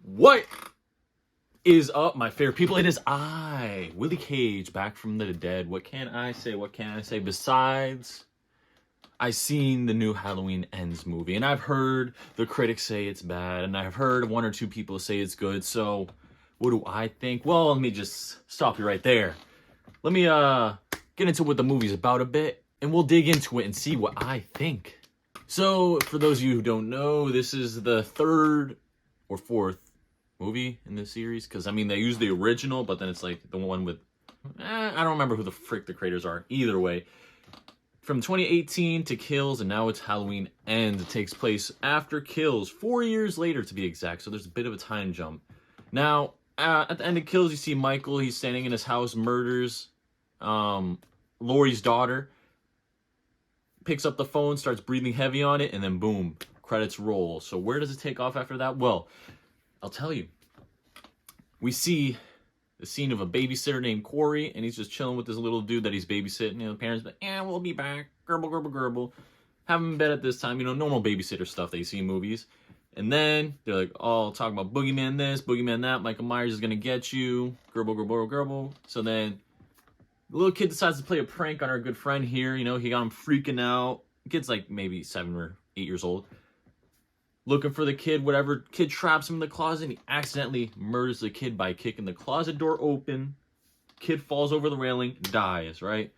What is up, my fair people? It is I, Willie Cage, back from the dead. What can I say? What can I say? Besides, I seen the new Halloween Ends movie, and I've heard the critics say it's bad, and I've heard one or two people say it's good. So, what do I think? Well, let me just stop you right there. Let me get into what the movie's about a bit, and we'll dig into it and see what I think. So, for those of you who don't know, this is the third or fourth movie in this series, because I mean they use the original, but then it's like the one with I don't remember who the frick the creators are. Either way, from 2018 to Kills, and now it's Halloween Ends. It takes place after Kills, 4 years later to be exact, so there's a bit of a time jump. Now at the end of Kills, you see Michael. He's standing in his house, murders Laurie's daughter, picks up the phone, starts breathing heavy on it, and then boom, credits roll. So where does it take off after that? Well, I'll tell you. We see the scene of a babysitter named Corey, and he's just chilling with this little dude that he's babysitting. You know, the parents, but yeah, we'll be back. Gerbil, gerbil, gerbil. Have him in bed at this time. You know, normal babysitter stuff that you see in movies. And then they're like, oh, talking about boogeyman this, boogeyman that. Michael Myers is gonna get you. Gerbil, gerbil, gerbil. So then the little kid decides to play a prank on our good friend here. You know, he got him freaking out. The kid's like maybe 7 or 8 years old. Looking for the kid, whatever. Kid traps him in the closet, and he accidentally murders the kid by kicking the closet door open. Kid falls over the railing, dies, right?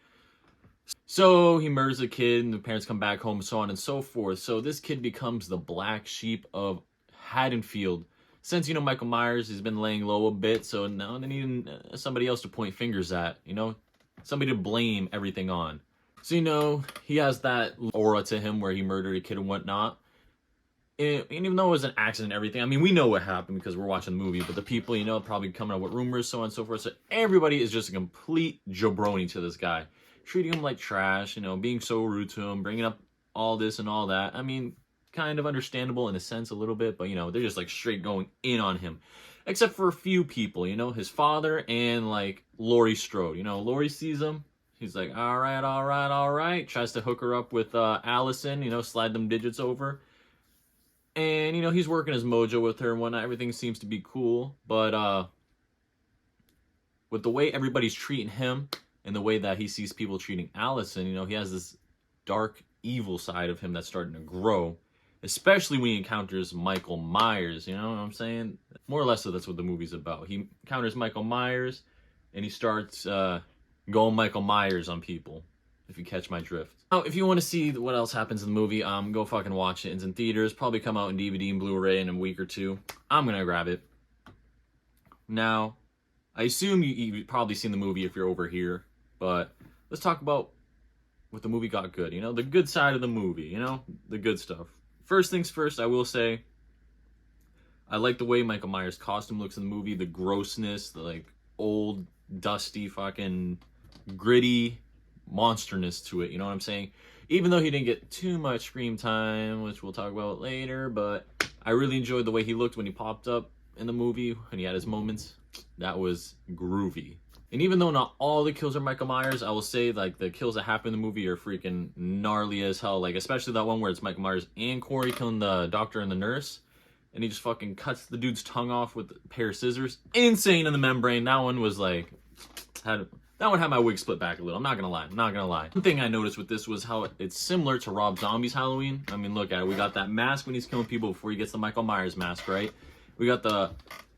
So he murders the kid, and the parents come back home, so on and so forth. So this kid becomes the black sheep of Haddonfield. Since, you know, Michael Myers has been laying low a bit, so now they need somebody else to point fingers at, you know? Somebody to blame everything on. So, you know, he has that aura to him where he murdered a kid and whatnot. And even though it was an accident and everything, I mean, we know what happened because we're watching the movie, but the people, you know, probably coming up with rumors, so on and so forth. So everybody is just a complete jabroni to this guy. Treating him like trash, you know, being so rude to him, bringing up all this and all that. I mean, kind of understandable in a sense a little bit, but, you know, they're just, like, straight going in on him. Except for a few people, you know, his father and, like, Laurie Strode. You know, Laurie sees him. He's like, all right, all right, all right. Tries to hook her up with Allison, you know, slide them digits over. And, you know, he's working his mojo with her and whatnot. Everything seems to be cool. But with the way everybody's treating him and the way that he sees people treating Allison, you know, he has this dark, evil side of him that's starting to grow. Especially when he encounters Michael Myers, you know what I'm saying? More or less, so that's what the movie's about. He encounters Michael Myers, and he starts going Michael Myers on people. If you catch my drift. Now, if you want to see what else happens in the movie, go fucking watch it. It's in theaters. Probably come out in DVD and Blu-ray in a week or two. I'm gonna grab it. Now, I assume you've probably seen the movie if you're over here, but let's talk about what the movie got good. You know, the good side of the movie. You know, the good stuff. First things first, I will say, I like the way Michael Myers' costume looks in the movie. The grossness, the like old, dusty, fucking gritty monsterness to it, you know what I'm saying? Even though he didn't get too much screen time, which we'll talk about later, but I really enjoyed the way he looked when he popped up in the movie, when he had his moments. That was groovy. And even though not all the kills are Michael Myers, I will say, like, the kills that happen in the movie are freaking gnarly as hell. Like, especially that one where it's Michael Myers and Corey killing the doctor and the nurse, and he just fucking cuts the dude's tongue off with a pair of scissors. Insane in the membrane. That one was like, that one had my wig split back a little. I'm not gonna lie. One thing I noticed with this was how it's similar to Rob Zombie's Halloween. I mean, look at it. We got that mask when he's killing people before he gets the Michael Myers mask, right? We got the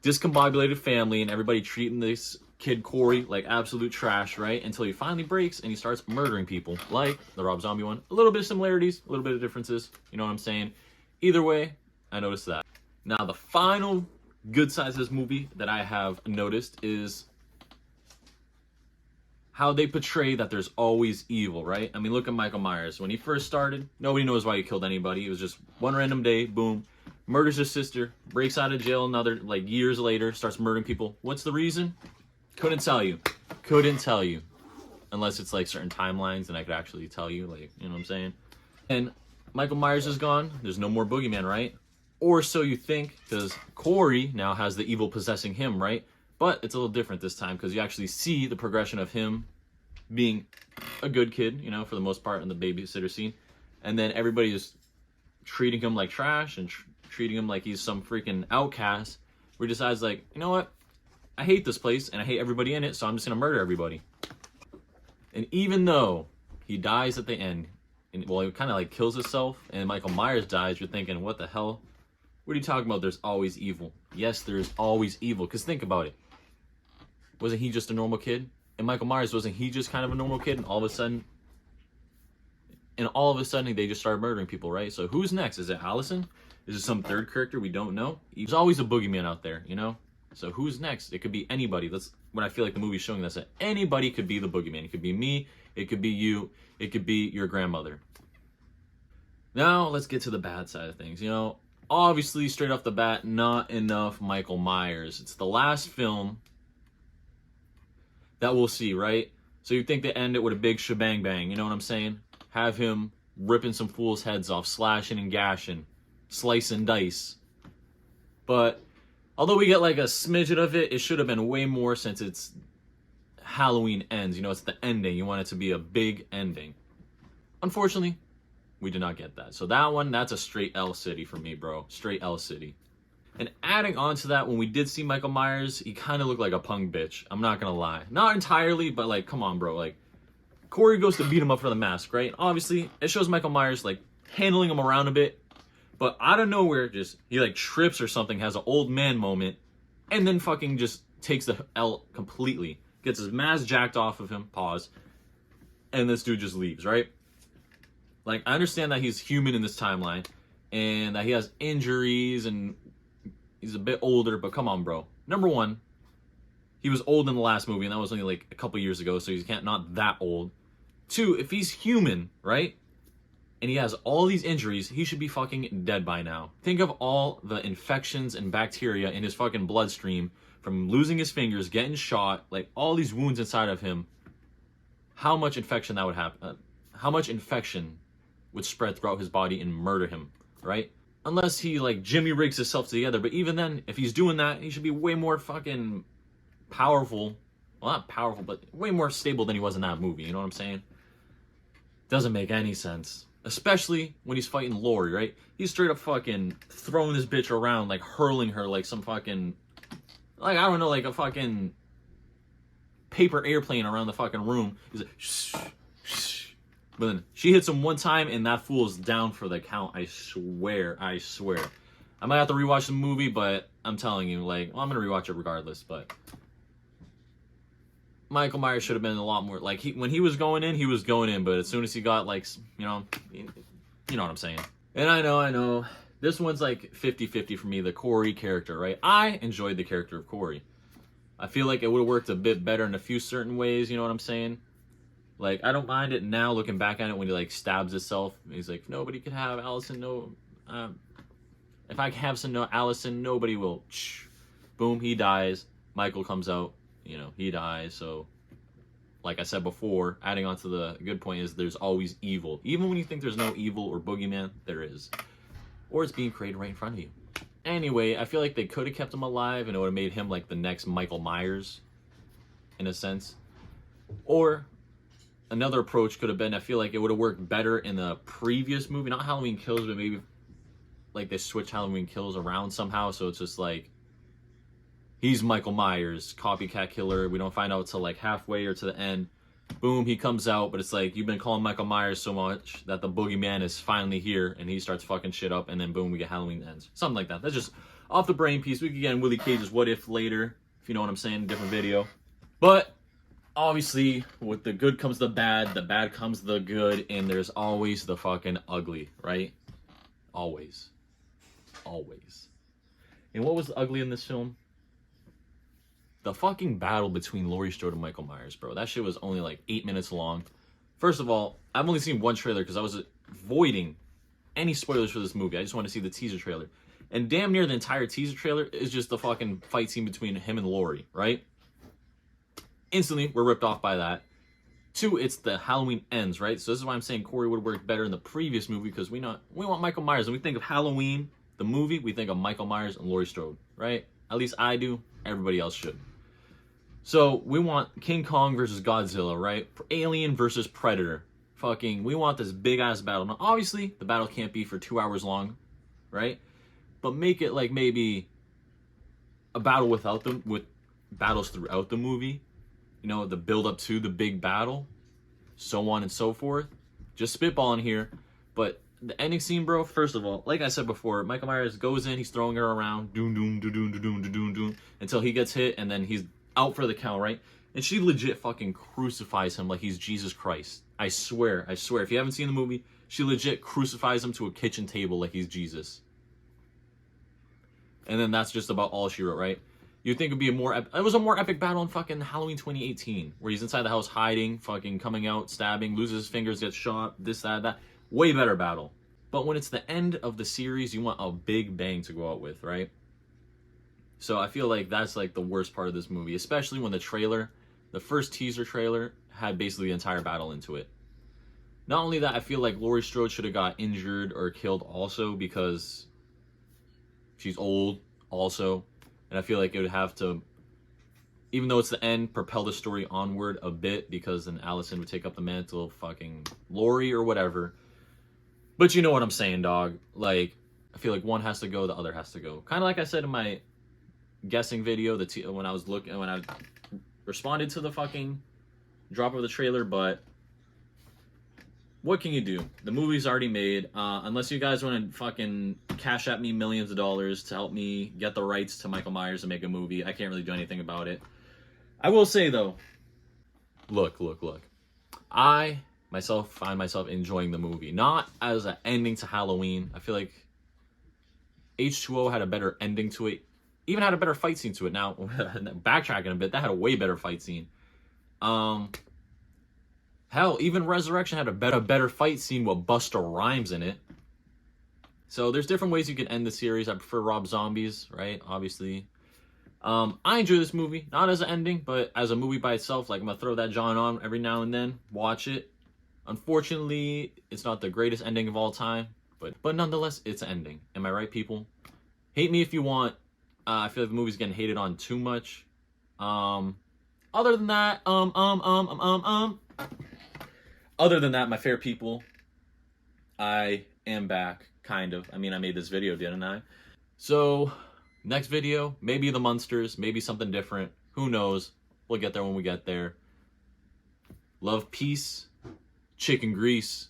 discombobulated family and everybody treating this kid Corey like absolute trash, right? Until he finally breaks and he starts murdering people, like the Rob Zombie one. A little bit of similarities, a little bit of differences. You know what I'm saying? Either way, I noticed that. Now, the final good side of this movie that I have noticed is how they portray that there's always evil, right? I mean, look at Michael Myers. When he first started, nobody knows why he killed anybody. It was just one random day, boom, murders his sister, breaks out of jail another, like, years later, starts murdering people. What's the reason? Couldn't tell you. Unless it's, like, certain timelines, and I could actually tell you, like, you know what I'm saying? And Michael Myers is gone. There's no more boogeyman, right? Or so you think, because Corey now has the evil possessing him, right? But it's a little different this time because you actually see the progression of him being a good kid, you know, for the most part in the babysitter scene. And then everybody is treating him like trash and treating him like he's some freaking outcast. where he decides, like, you know what? I hate this place and I hate everybody in it, so I'm just gonna murder everybody. And even though he dies at the end, and well, he kind of like kills himself, and Michael Myers dies, you're thinking, what the hell? What are you talking about? There's always evil. Yes, there's always evil. Because think about it. Wasn't he just a normal kid? And Michael Myers, wasn't he just kind of a normal kid? And all of a sudden, they just started murdering people, right? So who's next? Is it Allison? Is it some third character we don't know? There's always a boogeyman out there, you know? So who's next? It could be anybody. That's what I feel like the movie's showing us, that anybody could be the boogeyman. It could be me. It could be you. It could be your grandmother. Now, let's get to the bad side of things. You know, obviously, straight off the bat, not enough Michael Myers. It's the last film that we'll see, right? So you think they end it with a big shebang bang, you know what I'm saying? Have him ripping some fools' heads off, slashing and gashing, slice and dice. But although we get like a smidgen of it, it should have been way more since it's Halloween Ends. You know, it's the ending. You want it to be a big ending. Unfortunately, we did not get that. So that one, that's a straight L City for me, bro. Straight L City. And adding on to that, when we did see Michael Myers, he kind of looked like a punk bitch. I'm not gonna lie. Not entirely, but like, come on, bro. Like, Corey goes to beat him up for the mask, right? Obviously, it shows Michael Myers, like, handling him around a bit. But out of nowhere, just, he, like, trips or something, has an old man moment, and then fucking just takes the L completely. Gets his mask jacked off of him, pause, and this dude just leaves, right? Like, I understand that he's human in this timeline, and that he has injuries, and he's a bit older, but come on, bro. Number one, he was old in the last movie, and that was only like a couple years ago, so he's not that old. Two, if he's human, right, and he has all these injuries, he should be fucking dead by now. Think of all the infections and bacteria in his fucking bloodstream from losing his fingers, getting shot, like all these wounds inside of him. How much infection that would happen? How much infection would spread throughout his body and murder him, right? Unless he, like, Jimmy rigs himself together. But even then, if he's doing that, he should be way more fucking powerful. Well, not powerful, but way more stable than he was in that movie. You know what I'm saying? Doesn't make any sense. Especially when he's fighting Laurie, right? He's straight up fucking throwing this bitch around, like, hurling her like some fucking... Like, I don't know, like a fucking paper airplane around the fucking room. He's like, shh, shh. But then she hits him one time, and that fool's down for the count. I swear. I might have to rewatch the movie, but I'm telling you, like, well, I'm going to rewatch it regardless, but Michael Myers should have been a lot more, like, when he was going in, but as soon as he got, like, you know what I'm saying. And I know, this one's, like, 50-50 for me, the Corey character, right? I enjoyed the character of Corey. I feel like it would have worked a bit better in a few certain ways, you know what I'm saying? Like, I don't mind it now, looking back at it, when he, like, stabs himself. He's like, nobody can have Allison, no, if I have some no Allison, nobody will. Boom, he dies. Michael comes out, you know, he dies. So, like I said before, adding on to the good point is there's always evil. Even when you think there's no evil or boogeyman, there is. Or it's being created right in front of you. Anyway, I feel like they could have kept him alive, and it would have made him, like, the next Michael Myers, in a sense. Or another approach could have been, I feel like it would have worked better in the previous movie. Not Halloween Kills, but maybe like they switch Halloween Kills around somehow. So it's just like, he's Michael Myers, copycat killer. We don't find out till like halfway or to the end. Boom, he comes out, but it's like, you've been calling Michael Myers so much that the boogeyman is finally here, and he starts fucking shit up, and then boom, we get Halloween Ends. Something like that. That's just off the brain piece. We could get in Willie Cage's What If later, if you know what I'm saying, different video. But obviously, with the good comes the bad comes the good, and there's always the fucking ugly, right? Always. Always. And what was ugly in this film? The fucking battle between Laurie Strode and Michael Myers, bro. That shit was only like 8 minutes long. First of all, I've only seen one trailer because I was avoiding any spoilers for this movie. I just want to see the teaser trailer. And damn near the entire teaser trailer is just the fucking fight scene between him and Laurie, right? Instantly, we're ripped off by that. Two, it's the Halloween Ends, right? So this is why I'm saying Corey would work better in the previous movie, because we want Michael Myers. When we think of Halloween, the movie, we think of Michael Myers and Laurie Strode, right? At least I do. Everybody else should. So we want King Kong versus Godzilla, right? Alien versus Predator. Fucking, we want this big ass battle. Now, obviously, the battle can't be for 2 hours long, right? But make it like maybe a battle without them, with battles throughout the movie, you know, the build up to the big battle, so on and so forth. Just spitballing here, but the ending scene, bro. First of all, like I said before, Michael Myers goes in, he's throwing her around, doom doom doom doom doom doom doom, until he gets hit, and then he's out for the count, right? And she legit fucking crucifies him like he's Jesus Christ. I swear. If you haven't seen the movie, she legit crucifies him to a kitchen table like he's Jesus. And then that's just about all she wrote, right? You'd think it'd be it was a more epic battle in fucking Halloween 2018, where he's inside the house hiding, fucking coming out, stabbing, loses his fingers, gets shot, this, that. Way better battle. But when it's the end of the series, you want a big bang to go out with, right? So I feel like that's like the worst part of this movie, especially when the first teaser trailer had basically the entire battle into it. Not only that, I feel like Laurie Strode should have got injured or killed also, because she's old also. And I feel like it would have to, even though it's the end, propel the story onward a bit, because then Allison would take up the mantle of fucking Laurie or whatever. But you know what I'm saying, dog. Like, I feel like one has to go, the other has to go. Kind of like I said in my guessing video, when I responded to the fucking drop of the trailer, but what can you do? The movie's already made. Unless you guys want to fucking cash at me millions of dollars to help me get the rights to Michael Myers and make a movie, I can't really do anything about it. I will say, though, look. I myself find myself enjoying the movie. Not as an ending to Halloween. I feel like H2O had a better ending to it. Even had a better fight scene to it. Now, backtracking a bit, that had a way better fight scene. Hell, even Resurrection had a better fight scene with Busta Rhymes in it. So there's different ways you can end the series. I prefer Rob Zombie's, right? Obviously. I enjoy this movie, not as an ending, but as a movie by itself. Like, I'm gonna throw that John on every now and then, watch it. Unfortunately, it's not the greatest ending of all time, but nonetheless, it's an ending. Am I right, people? Hate me if you want. I feel like the movie's getting hated on too much. Other than that, Other than that, my fair people, I am back, kind of. I mean, I made this video, didn't I? So, next video, maybe the Munsters, maybe something different. Who knows? We'll get there when we get there. Love, peace, chicken grease.